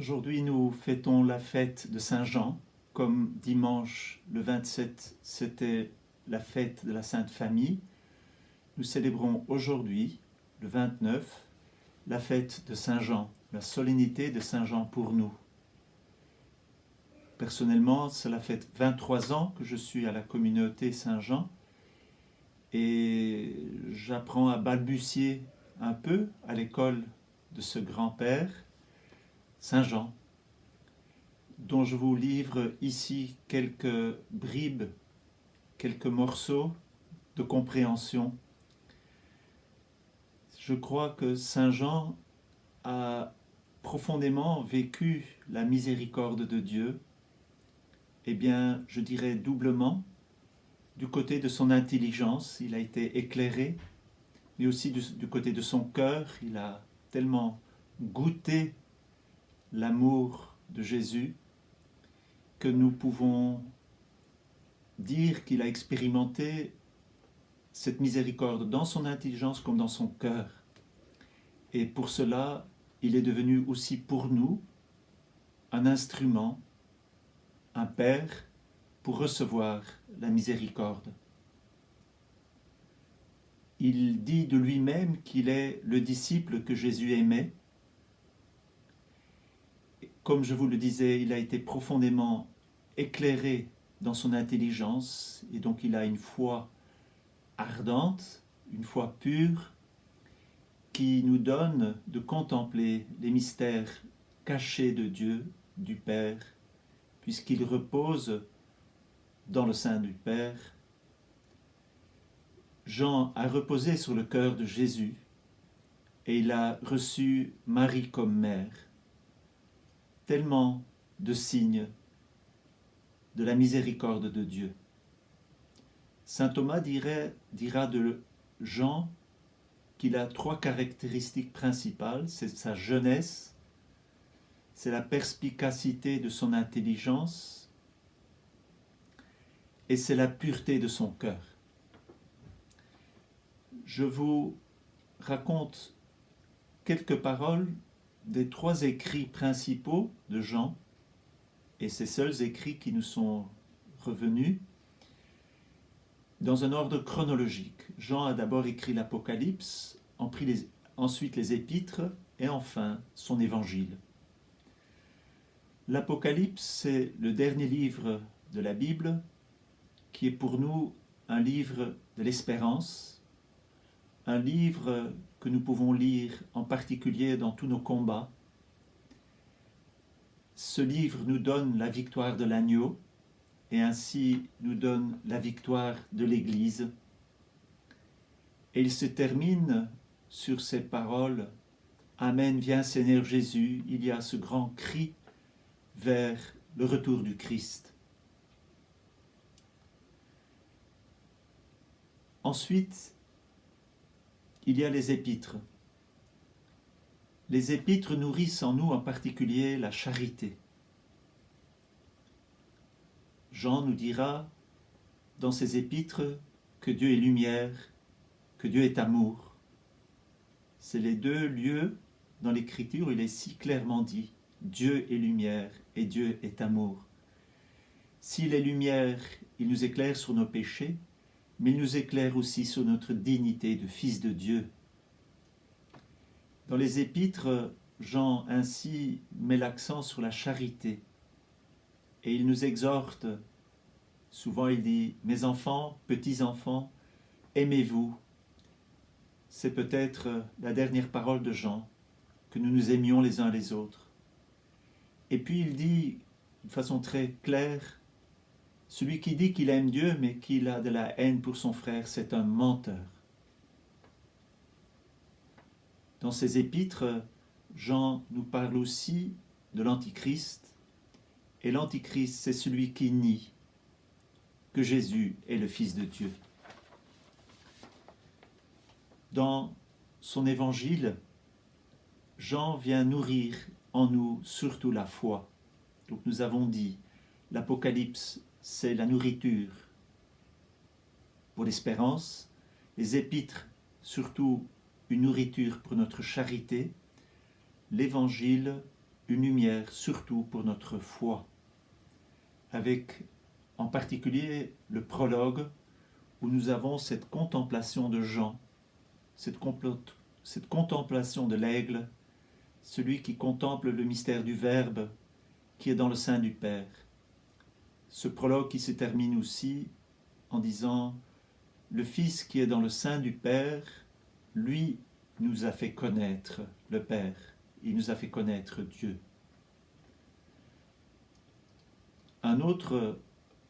Aujourd'hui, nous fêtons la fête de Saint Jean, comme dimanche le 27, c'était la fête de la Sainte Famille. Nous célébrons aujourd'hui, le 29, la fête de Saint Jean, la solennité de Saint Jean pour nous. Personnellement, cela fait 23 ans que je suis à la communauté Saint-Jean et j'apprends à balbutier un peu à l'école de ce grand-père, Saint Jean, dont je vous livre ici quelques bribes, quelques morceaux de compréhension. Je crois que Saint Jean a profondément vécu la miséricorde de Dieu, eh bien, je dirais doublement, du côté de son intelligence, il a été éclairé, mais aussi du côté de son cœur, il a tellement goûté l'amour de Jésus que nous pouvons dire qu'il a expérimenté cette miséricorde dans son intelligence comme dans son cœur. Et pour cela, il est devenu aussi pour nous un instrument, un père, pour recevoir la miséricorde. Il dit de lui-même qu'il est le disciple que Jésus aimait. Comme je vous le disais, il a été profondément éclairé dans son intelligence et donc il a une foi ardente, une foi pure qui nous donne de contempler les mystères cachés de Dieu, du Père, puisqu'il repose dans le sein du Père. Jean a reposé sur le cœur de Jésus et il a reçu Marie comme mère. Tellement de signes de la miséricorde de Dieu. Saint Thomas dira de Jean qu'il a 3 caractéristiques principales, c'est sa jeunesse, c'est la perspicacité de son intelligence et c'est la pureté de son cœur. Je vous raconte quelques paroles des 3 écrits principaux de Jean, et ces seuls écrits qui nous sont revenus, dans un ordre chronologique. Jean a d'abord écrit l'Apocalypse, ensuite les Épîtres, et enfin son Évangile. L'Apocalypse, c'est le dernier livre de la Bible, qui est pour nous un livre de l'espérance, un livre que nous pouvons lire en particulier dans tous nos combats. Ce livre nous donne la victoire de l'agneau et ainsi nous donne la victoire de l'Église. Et il se termine sur ces paroles « Amen, viens Seigneur Jésus », il y a ce grand cri vers le retour du Christ. Ensuite, il y a les épîtres. Les épîtres nourrissent en nous en particulier la charité. Jean nous dira dans ses épîtres que Dieu est lumière, que Dieu est amour. C'est les 2 lieux dans l'Écriture où il est si clairement dit Dieu est lumière et Dieu est amour. S'il est lumière, il nous éclaire sur nos péchés, mais il nous éclaire aussi sur notre dignité de fils de Dieu. Dans les épîtres, Jean ainsi met l'accent sur la charité et il nous exhorte, souvent il dit « Mes enfants, petits-enfants, aimez-vous ». C'est peut-être la dernière parole de Jean, que nous nous aimions les uns les autres. Et puis il dit de façon très claire, celui qui dit qu'il aime Dieu mais qu'il a de la haine pour son frère, c'est un menteur. Dans ses épîtres, Jean nous parle aussi de l'Antichrist, et l'Antichrist, c'est celui qui nie que Jésus est le Fils de Dieu. Dans son évangile, Jean vient nourrir en nous surtout la foi. Donc nous avons dit, l'Apocalypse, c'est la nourriture pour l'espérance, les épîtres, surtout une nourriture pour notre charité, l'Évangile, une lumière surtout pour notre foi, avec en particulier le prologue où nous avons cette contemplation de Jean, cette contemplation de l'aigle, celui qui contemple le mystère du Verbe qui est dans le sein du Père. Ce prologue qui se termine aussi en disant « Le Fils qui est dans le sein du Père, lui nous a fait connaître le Père, il nous a fait connaître Dieu. » Un autre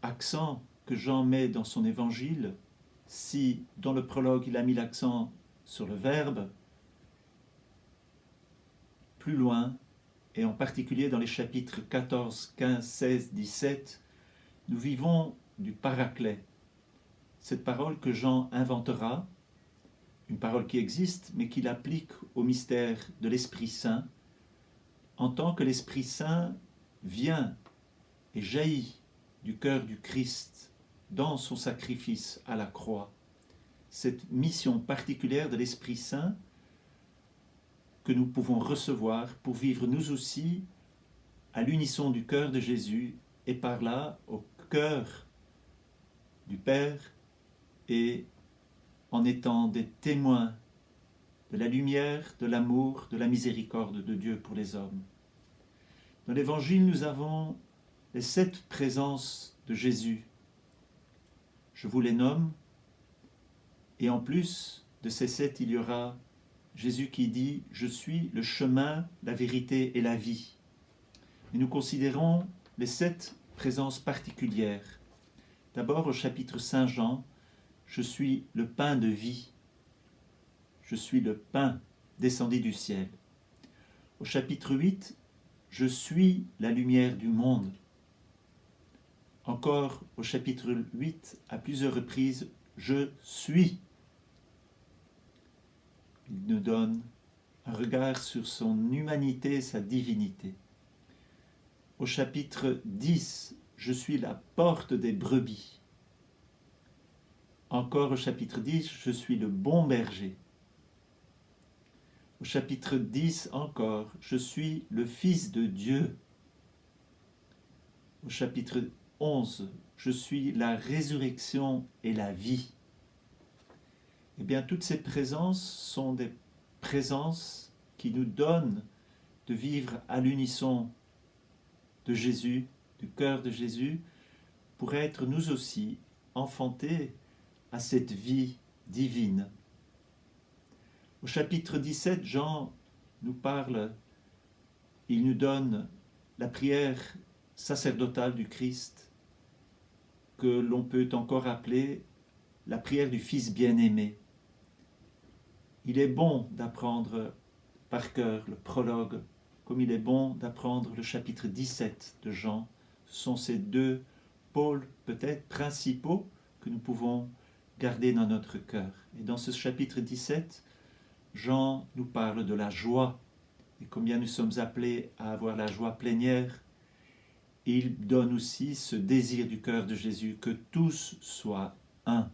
accent que Jean met dans son évangile, si dans le prologue il a mis l'accent sur le Verbe, plus loin, et en particulier dans les chapitres 14, 15, 16, 17, nous vivons du Paraclet, cette parole que Jean inventera, une parole qui existe, mais qu'il applique au mystère de l'Esprit Saint, en tant que l'Esprit Saint vient et jaillit du cœur du Christ dans son sacrifice à la croix. Cette mission particulière de l'Esprit Saint que nous pouvons recevoir pour vivre nous aussi à l'unisson du cœur de Jésus et par là au cœur du Père et en étant des témoins de la lumière, de l'amour, de la miséricorde de Dieu pour les hommes. Dans l'Évangile, nous avons les 7 présences de Jésus. Je vous les nomme, et en plus de ces 7, il y aura Jésus qui dit « Je suis le chemin, la vérité et la vie ». Et nous considérons les 7 présences particulières. D'abord au chapitre Saint-Jean, je suis le pain de vie. Je suis le pain descendu du ciel. Au chapitre 8, je suis la lumière du monde. Encore au chapitre 8, à plusieurs reprises, je suis. Il nous donne un regard sur son humanité et sa divinité. Au chapitre 10, je suis la porte des brebis. Encore au chapitre 10, je suis le bon berger. Au chapitre 10 encore, je suis le Fils de Dieu. Au chapitre 11, je suis la résurrection et la vie. Eh bien, toutes ces présences sont des présences qui nous donnent de vivre à l'unisson de Jésus, du cœur de Jésus, pour être nous aussi enfantés à cette vie divine. Au chapitre 17, Jean nous parle, il nous donne la prière sacerdotale du Christ, que l'on peut encore appeler la prière du Fils bien-aimé. Il est bon d'apprendre par cœur le prologue, comme il est bon d'apprendre le chapitre 17 de Jean. Ce sont ces 2 pôles peut-être principaux que nous pouvons garder dans notre cœur. Et dans ce chapitre 17, Jean nous parle de la joie et combien nous sommes appelés à avoir la joie plénière. Et il donne aussi ce désir du cœur de Jésus que tous soient un.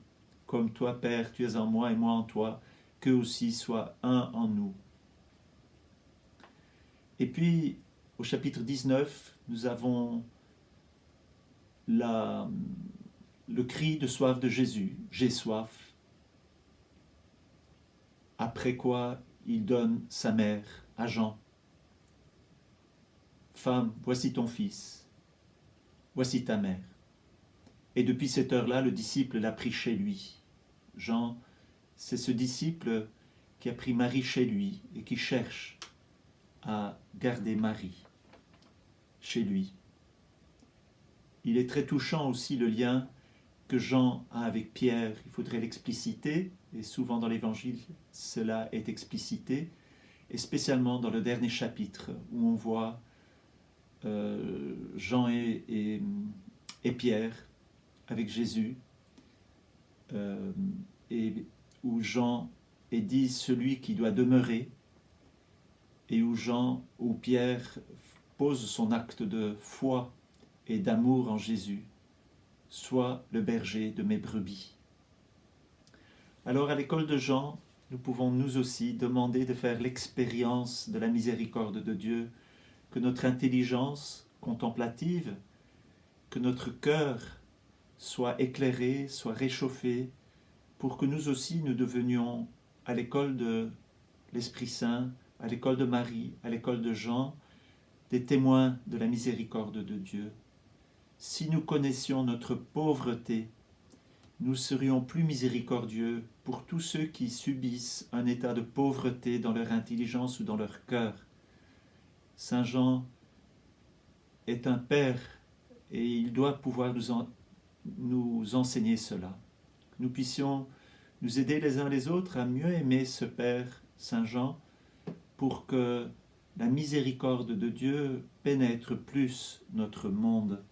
Comme toi, Père, tu es en moi et moi en toi, qu'eux aussi soient un en nous. Et puis, au chapitre 19, nous avons le cri de soif de Jésus, « J'ai soif ». Après quoi, il donne sa mère à Jean. « Femme, voici ton fils, voici ta mère ». Et depuis cette heure-là, le disciple l'a pris chez lui. Jean, c'est ce disciple qui a pris Marie chez lui et qui cherche à garder Marie chez lui. Il est très touchant aussi le lien que Jean a avec Pierre. Il faudrait l'expliciter, et souvent dans l'Évangile, cela est explicité, et spécialement dans le dernier chapitre, où on voit Jean et Pierre avec Jésus, et où Jean est dit celui qui doit demeurer, et où Pierre pose son acte de foi et d'amour en Jésus, sois le berger de mes brebis. Alors à l'école de Jean, nous pouvons nous aussi demander de faire l'expérience de la miséricorde de Dieu, que notre intelligence contemplative, que notre cœur soit éclairé, soit réchauffé, pour que nous aussi nous devenions à l'école de l'Esprit Saint, à l'école de Marie, à l'école de Jean, des témoins de la miséricorde de Dieu. Si nous connaissions notre pauvreté, nous serions plus miséricordieux pour tous ceux qui subissent un état de pauvreté dans leur intelligence ou dans leur cœur. Saint Jean est un père et il doit pouvoir nous enseigner cela. Que nous puissions nous aider les uns les autres à mieux aimer ce Père Saint Jean pour que la miséricorde de Dieu pénètre plus notre monde.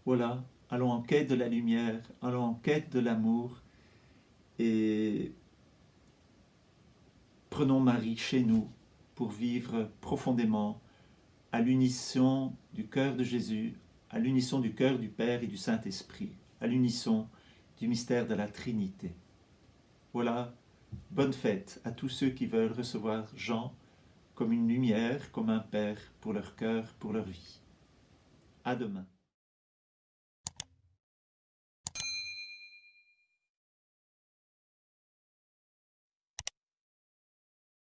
Voilà, allons en quête de la lumière, allons en quête de l'amour et prenons Marie chez nous pour vivre profondément à l'unisson du cœur de Jésus, à l'unisson du cœur du Père et du Saint-Esprit, à l'unisson du mystère de la Trinité. Voilà, bonne fête à tous ceux qui veulent recevoir Jean comme une lumière, comme un Père pour leur cœur, pour leur vie. À demain.